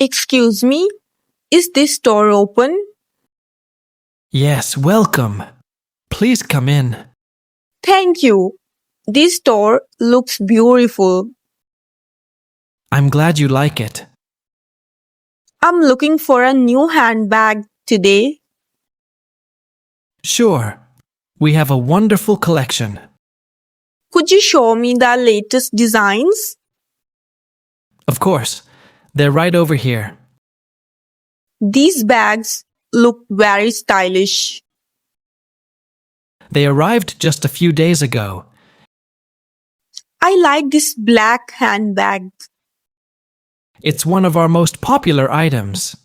Excuse me, is this store open? Yes, welcome. Please come in. Thank you. This store looks beautiful. I'm glad you like it. I'm looking for a new handbag today. Sure. We have a wonderful collection. Could you show me the latest designs? Of course. They're right over here. These bags look very stylish. They arrived just a few days ago. I like this black handbag. It's one of our most popular items.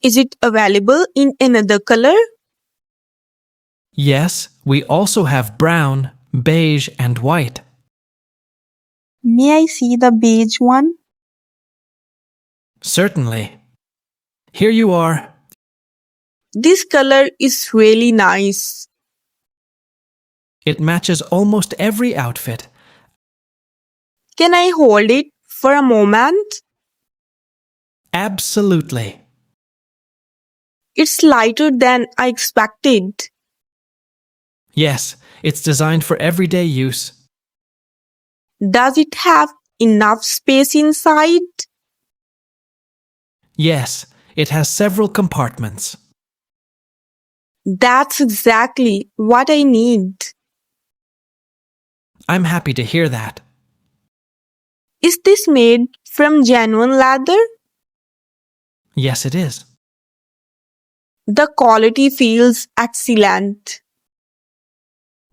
Is it available in another color? Yes, we also have brown, beige, and white. May I see the beige one? Certainly. Here you are. This color is really nice. It matches almost every outfit. Can I hold it for a moment? Absolutely. It's lighter than I expected. Yes, it's designed for everyday use. Does it have enough space inside? Yes, it has several compartments. That's exactly what I need. I'm happy to hear that. Is this made from genuine leather? Yes, it is. The quality feels excellent.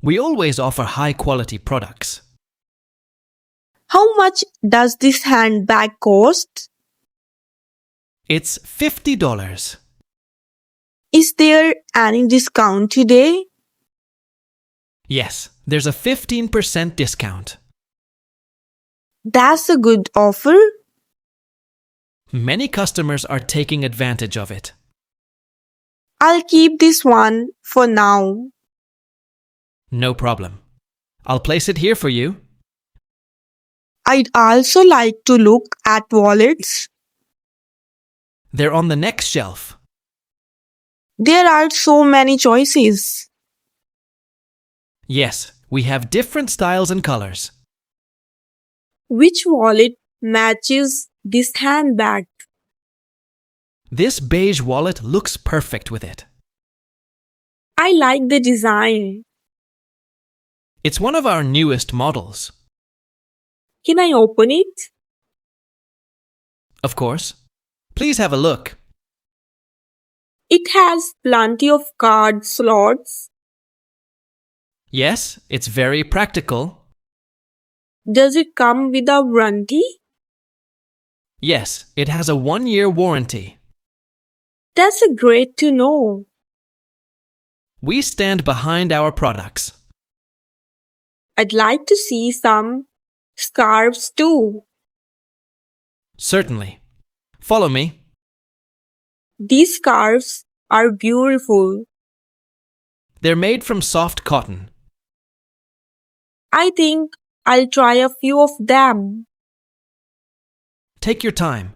We always offer high-quality products. How much does this handbag cost? It's $50. Is there any discount today? Yes, there's a 15% discount. That's a good offer. Many customers are taking advantage of it. I'll keep this one for now. No problem. I'll place it here for you. I'd also like to look at wallets. They're on the next shelf. There are so many choices. Yes, we have different styles and colors. Which wallet matches this handbag? This beige wallet looks perfect with it. I like the design. It's one of our newest models. Can I open it? Of course. Please have a look. It has plenty of card slots. Yes, it's very practical. Does it come with a warranty? Yes, it has a 1-year warranty. That's great to know. We stand behind our products. I'd like to see some scarves too. Certainly. Follow me. These scarves are beautiful. They're made from soft cotton. I think I'll try a few of them. Take your time.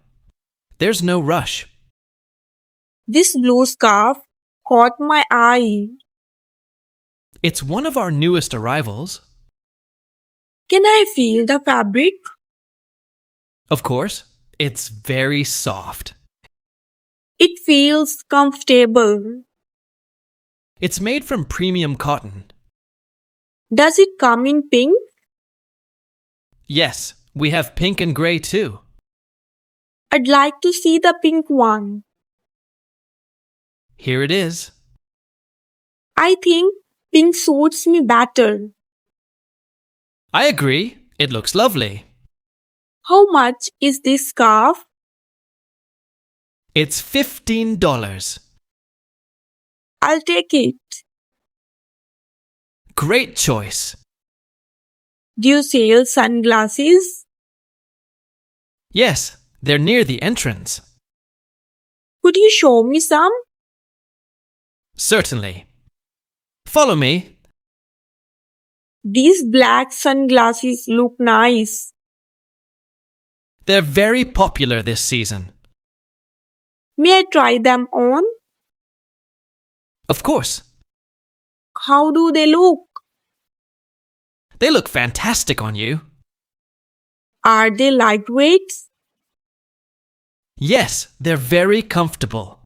There's no rush. This blue scarf caught my eye. It's one of our newest arrivals. Can I feel the fabric? Of course, it's very soft. It feels comfortable. It's made from premium cotton. Does it come in pink? Yes, we have pink and gray too. I'd like to see the pink one. Here it is. I think pink suits me better. I agree. It looks lovely. How much is this scarf? It's $15. I'll take it. Great choice. Do you sell sunglasses? Yes, they're near the entrance. Could you show me some? Certainly. Follow me. These black sunglasses look nice. They're very popular this season. May I try them on? Of course. How do they look? They look fantastic on you. Are they lightweight? Yes, they're very comfortable.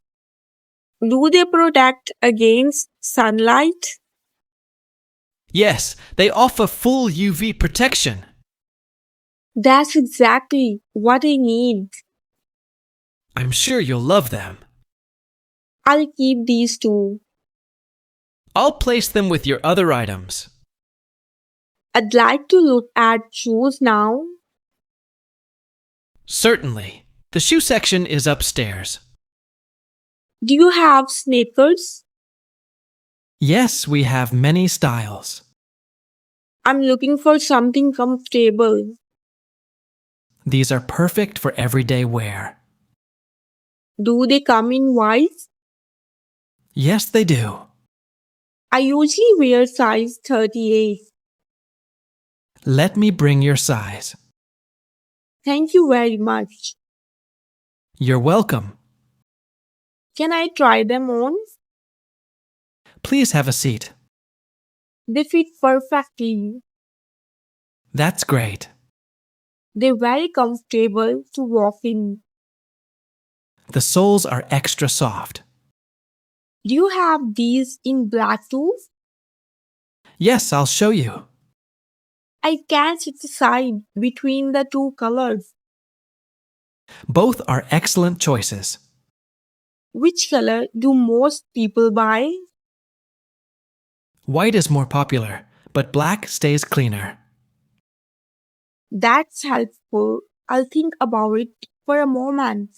Do they protect against sunlight? Yes, they offer full UV protection. That's exactly what I need. I'm sure you'll love them. I'll keep these two. I'll place them with your other items. I'd like to look at shoes now. Certainly. The shoe section is upstairs. Do you have sneakers? Yes, we have many styles. I'm looking for something comfortable. These are perfect for everyday wear. Do they come in white? Yes, they do. I usually wear size 38. Let me bring your size. Thank you very much. You're welcome. Can I try them on? Please have a seat. They fit perfectly. That's great. They're very comfortable to walk in. The soles are extra soft. Do you have these in black too? Yes, I'll show you. I can't decide between the two colors. Both are excellent choices. Which color do most people buy? White is more popular, but black stays cleaner. That's helpful. I'll think about it for a moment.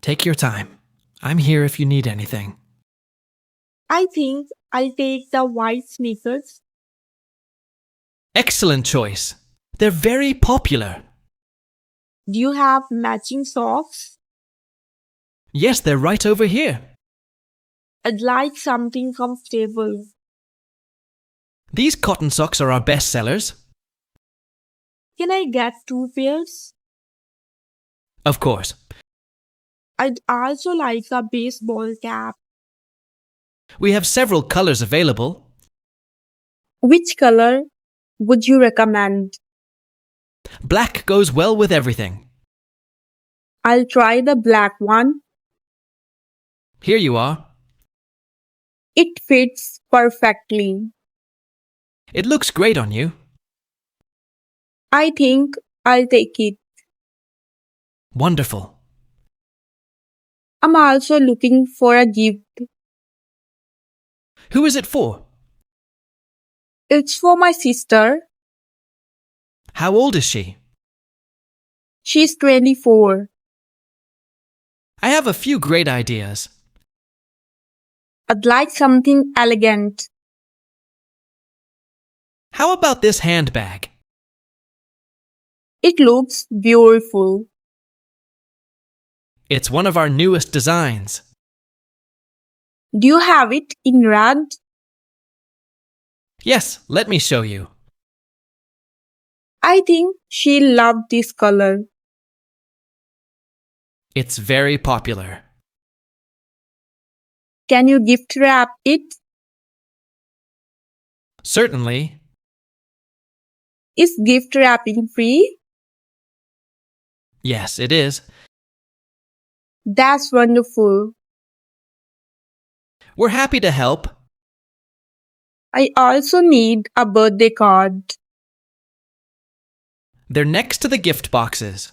Take your time. I'm here if you need anything. I think I'll take the white sneakers. Excellent choice. They're very popular. Do you have matching socks? Yes, they're right over here. I'd like something comfortable. These cotton socks are our best sellers. Can I get 2 pairs? Of course. I'd also like a baseball cap. We have several colors available. Which color would you recommend? Black goes well with everything. I'll try the black one. Here you are. It fits perfectly. It looks great on you. I think I'll take it. Wonderful. I'm also looking for a gift. Who is it for? It's for my sister. How old is she? She's 24. I have a few great ideas. I'd like something elegant. How about this handbag? It looks beautiful. It's one of our newest designs. Do you have it in red? Yes, let me show you. I think she'll love this color. It's very popular. Can you gift wrap it? Certainly. Is gift wrapping free? Yes, it is. That's wonderful. We're happy to help. I also need a birthday card. They're next to the gift boxes.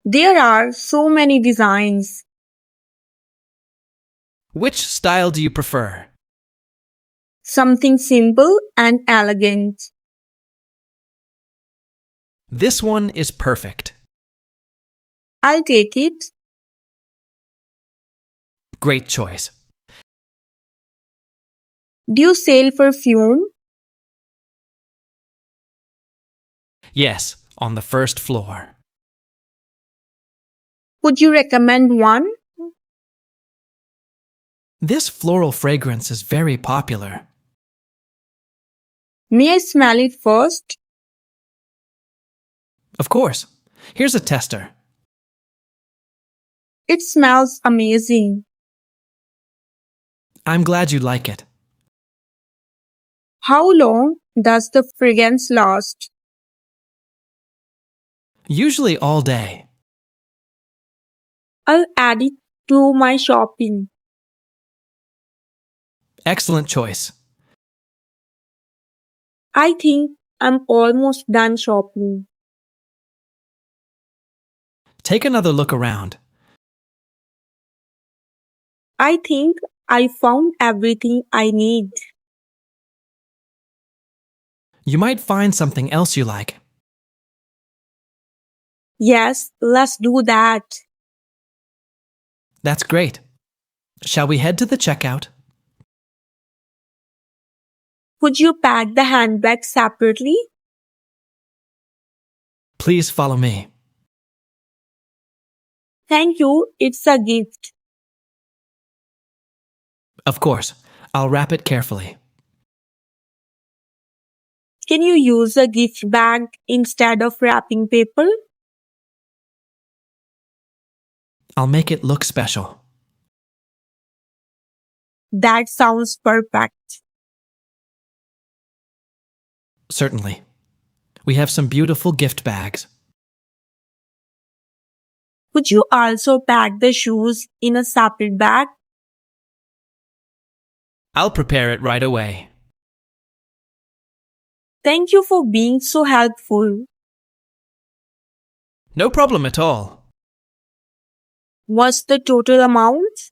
There are so many designs. Which style do you prefer? Something simple and elegant. This one is perfect. I'll take it. Great choice. Do you sell perfume? Yes, on the first floor. Would you recommend one? This floral fragrance is very popular. May I smell it first? Of course. Here's a tester. It smells amazing. I'm glad you like it. How long does the fragrance last? Usually all day. I'll add it to my shopping. Excellent choice. I think I'm almost done shopping. Take another look around. I think I found everything I need. You might find something else you like. Yes, let's do that. That's great. Shall we head to the checkout? Could you pack the handbag separately? Please follow me. Thank you, it's a gift. Of course. I'll wrap it carefully. Can you use a gift bag instead of wrapping paper? I'll make it look special. That sounds perfect. Certainly. We have some beautiful gift bags. Could you also pack the shoes in a separate bag? I'll prepare it right away. Thank you for being so helpful. No problem at all. What's the total amount?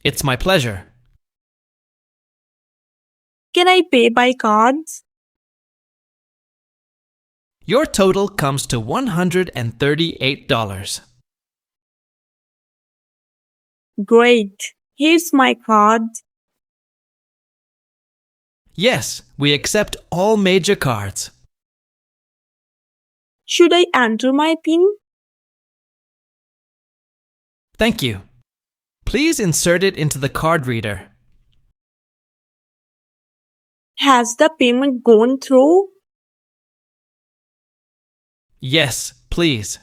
It's my pleasure. Can I pay by cards? Your total comes to $138. Great. Here's my card. Yes, we accept all major cards. Should I enter my PIN? Thank you. Please insert it into the card reader. Has the payment gone through? Yes, please.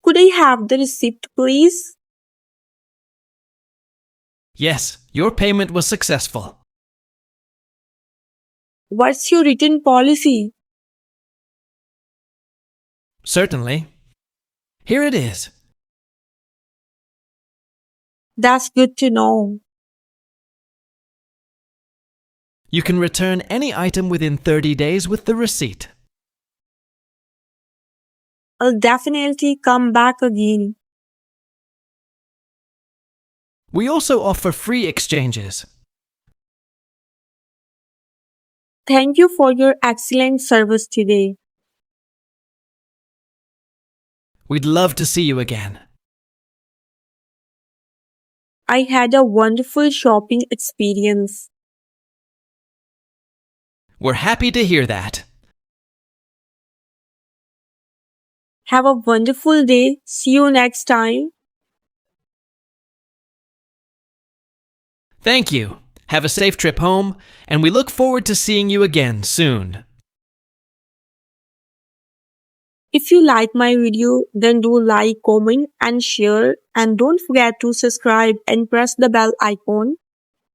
Could I have the receipt, please? Yes, your payment was successful. What's your written policy? Certainly. Here it is. That's good to know. You can return any item within 30 days with the receipt. I'll definitely come back again. We also offer free exchanges. Thank you for your excellent service today. We'd love to see you again. I had a wonderful shopping experience. We're happy to hear that. Have a wonderful day. See you next time. Thank you. Have a safe trip home, and we look forward to seeing you again soon. If you like my video, then do like, comment and share, and don't forget to subscribe and press the bell icon.